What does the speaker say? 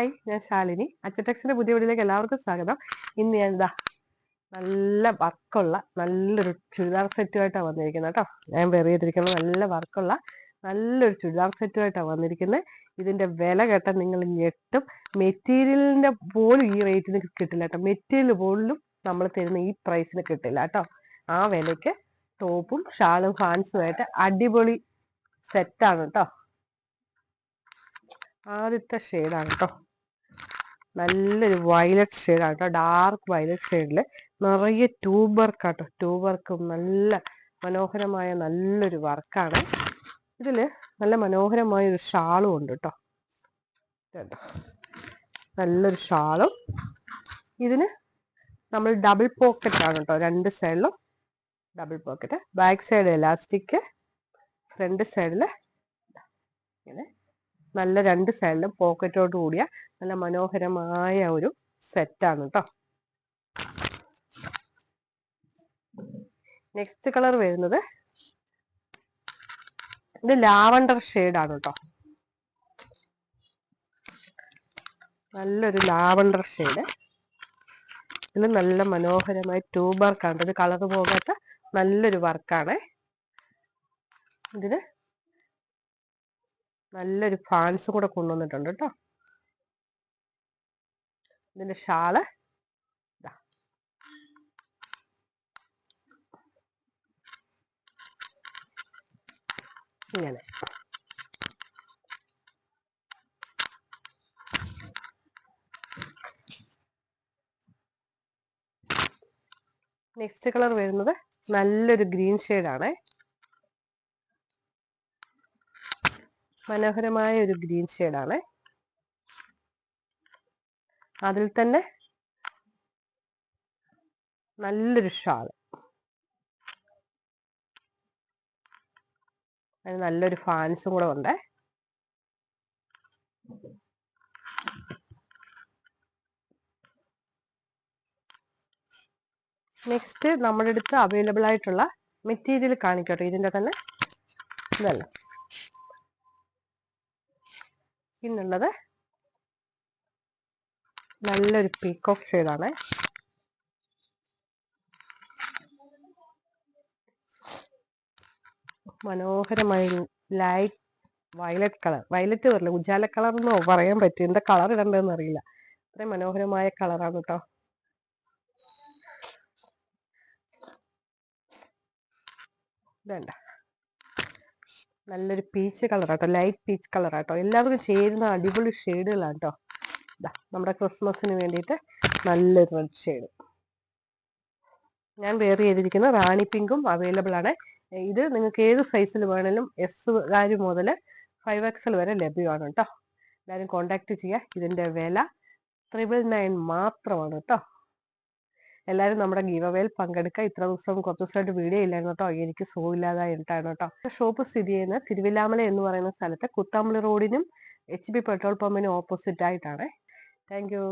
Hi, ഞാൻ ശാലിനി. അച്ചടെക്സിന്റെ പുതിയ വീഡിയോയിലേക്ക് എല്ലാവർക്കും സ്വാഗതം. ഇന്ന് ഞാൻ നല്ല വർക്കുള്ള നല്ലൊരു ചുരിദാർ സെറ്റുമായിട്ടാണ് വന്നിരിക്കുന്നത് കേട്ടോ. ഞാൻ വെറി ചെയ്തിരിക്കുന്നത് നല്ല വർക്കുള്ള നല്ലൊരു ചുരിദാർ സെറ്റുമായിട്ടാണ് വന്നിരിക്കുന്നത്. ഇതിന്റെ വില കേട്ടാൽ നിങ്ങൾ ഞെട്ടും. മെറ്റീരിയലിന്റെ പോലും ഈ റേറ്റിന് കിട്ടില്ല കേട്ടോ. മെറ്റീരിയൽ പോലും നമ്മൾ തരുന്ന ഈ പ്രൈസിന് കിട്ടില്ല കേട്ടോ. ആ വിലയ്ക്ക് ടോപ്പും ഷാളും ഫാൻസുമായിട്ട് അടിപൊളി സെറ്റാണ് കേട്ടോ. ആദ്യത്തെ ഷെയ്ഡാണ് കേട്ടോ. നല്ലൊരു വയലറ്റ് ഷെയ്ഡാണ് കേട്ടോ. ഡാർക്ക് വയലറ്റ് ഷെയ്ഡില് നിറയെ ട്യൂബ് വർക്കാട്ടോ. ട്യൂബ് വർക്കും നല്ല മനോഹരമായ നല്ലൊരു വർക്കാണ്. ഇതില് നല്ല മനോഹരമായ ഒരു ഷാളും ഉണ്ട് കേട്ടോ. നല്ലൊരു ഷാളും. ഇതിന് നമ്മൾ ഡബിൾ പോക്കറ്റ് ആണ് കേട്ടോ. രണ്ട് സൈഡിലും double pocket. Back side elastic, front സൈഡില് ഇങ്ങനെ നല്ല രണ്ട് സൈഡിലും പോക്കറ്റോട് കൂടിയ നല്ല മനോഹരമായ ഒരു സെറ്റാണ് കേട്ടോ. നെക്സ്റ്റ് കളർ വരുന്നത് ഇത് ലാവണ്ടർ ഷെയ്ഡാണ് കേട്ടോ. നല്ലൊരു ലാവണ്ടർ ഷെയ്ഡ്. ഇത് നല്ല മനോഹരമായ ട്യൂബ് വർക്കാണ്. ഇത് കളർ പോകാത്ത നല്ലൊരു വർക്കാണ്. ഇതിന് നല്ലൊരു ഫാൻസ് കൂടെ കൊണ്ടുവന്നിട്ടുണ്ട് കേട്ടോ. ഇതിന്റെ ഷാള് ഇങ്ങനെ. നെക്സ്റ്റ് കളർ വരുന്നത് നല്ലൊരു ഗ്രീൻ ഷെയ്ഡാണ്. മനോഹരമായ ഒരു ഗ്രീൻ ഷെയ്ഡാണ്. അതിൽ തന്നെ നല്ലൊരു ഷാള്. അതിന് നല്ലൊരു ഫാൻസും കൂടെ ഉണ്ട്. നെക്സ്റ്റ് നമ്മുടെ അടുത്ത് അവൈലബിൾ ആയിട്ടുള്ള മെറ്റീരിയൽ കാണിക്കട്ടെ. ഇതിന്റെ തന്നെ ഇതല്ല, പിന്നുള്ളത് നല്ലൊരു പീകോക്ക് ഷെയ്ഡാണ്. മനോഹരമായൊരു ലൈറ്റ് വയലറ്റ് കളർ. വയലറ്റ് വരില്ല, ഉജാല കളർ എന്നോ പറയാൻ പറ്റും. എന്താ കളർ ഇടണ്ടെന്ന് അറിയില്ല. അത്രയും മനോഹരമായ കളറാണ് കേട്ടോ. ഇതണ്ട നല്ലൊരു പീച്ച് കളറാട്ടോ. ലൈറ്റ് പീച്ച് കളറാട്ടോ. എല്ലാവർക്കും ചേരുന്ന അടിപൊളി ഷെയ്ഡുകളാണ് കേട്ടോ. നമ്മുടെ ക്രിസ്മസിന് വേണ്ടിയിട്ട് നല്ലൊരു റെഡ് ഷെയ്ഡ്. ഞാൻ വെയർ ചെയ്തിരിക്കുന്ന റാണി പിങ്കും അവൈലബിൾ ആണ്. ഇത് നിങ്ങൾക്ക് ഏത് സൈസിൽ വേണമെങ്കിലും S മുതൽ 5XL വരെ ലഭ്യമാണ് കേട്ടോ. എല്ലാവരും കോണ്ടാക്ട് ചെയ്യുക. ഇതിന്റെ വില 999 മാത്രമാണ് കേട്ടോ. എല്ലാവരും നമ്മുടെ ഗീവ് അവേയിൽ പങ്കെടുക്കുക. ഇത്ര ദിവസം കുറച്ച് ദിവസമായിട്ട് വീഡിയോ ഇല്ലായിരുന്നു കേട്ടോ. എനിക്ക് സുഖമില്ലാതായിട്ടാണ് കേട്ടോ. ഷോപ്പ് സ്ഥിതി ചെയ്യുന്നത് തിരുവില്ലാമല എന്ന് പറയുന്ന സ്ഥലത്ത് കുത്താമ്പളി റോഡിനും HB പെട്രോൾ പമ്പിനും ഓപ്പോസിറ്റ് ആയിട്ടാണ്. Thank you.